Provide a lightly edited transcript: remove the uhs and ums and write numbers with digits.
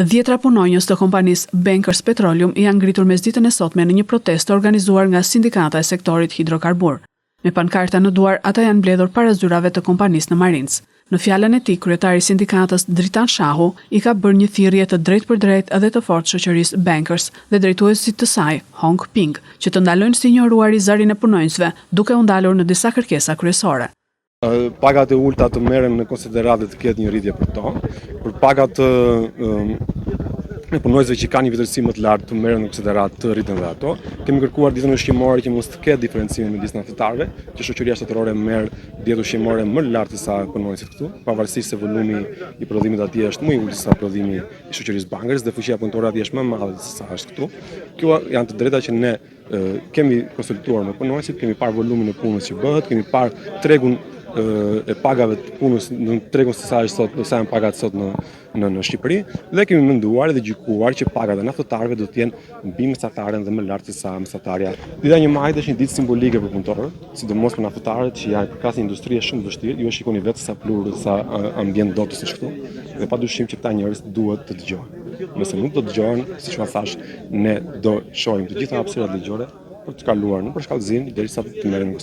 10 punonjës të kompanisë Bankers Petroleum janë ngritur mesditën e sotme në një protestë organizuar nga sindikata e sektorit hidrokarbur. Me pankarta në duar, ata janë mbledhur para zyrave të kompanisë në Marines. Në fjalën e tij, kryetari i sindikatës Dritan Shahu i ka bërë një thirrje të drejtë edhe të fortë shoqërisë Bankers dhe drejtuesit të saj, Hong Ping, që të ndalojnë si injoruar i zërin e punonjësve, duke u ndalur në disa kërkesa kryesore. Pagat e ulta të merren në konsideratë të ketë një rritje për to, për pagat e punonjësve që kanë një vjetërsi më të lartë të merren në konsiderat të rriten dhe ato. Kemi kërkuar ditën ushqimore që mos të ketë diferencime midis natytarëve, që shoqëria shtetërore merr dietë ushqimore më lart se sa punonjësit këtu, pavarësisht se volumi i prodhimit atje është më i ulët se sa prodhimi i shoqërisë Bankers dhe fuqia punëtore atje është më e madhe se sa është këtu. Kjo janë të drejta që ne kemi konsultuar me punonjësit, kemi parë volumin e punës që bëhet, kemi parë tregun e pagave të punës në tregun se sa janë pagat sot në Shqipëri dhe kemi menduar dhe gjykuar që pagat e naftëtarëve do të jenë mbi mesataren dhe më lart se sa mesatarja. Dita 1 Maj është një ditë simbolike për punëtorët, sidomos për naftëtarët që janë përkas një industrie shumë vështirë, ju e shikoni vetë sa plurë, sa ambient dotës është këtu, dhe padyshim që këta njerëz duhet të dëgjohen. Nëse nuk do dëgjohen, siç u thash, ne do shohim të gjitha hapësirat ligjore për të kaluar në përshkallëzim derisa të merren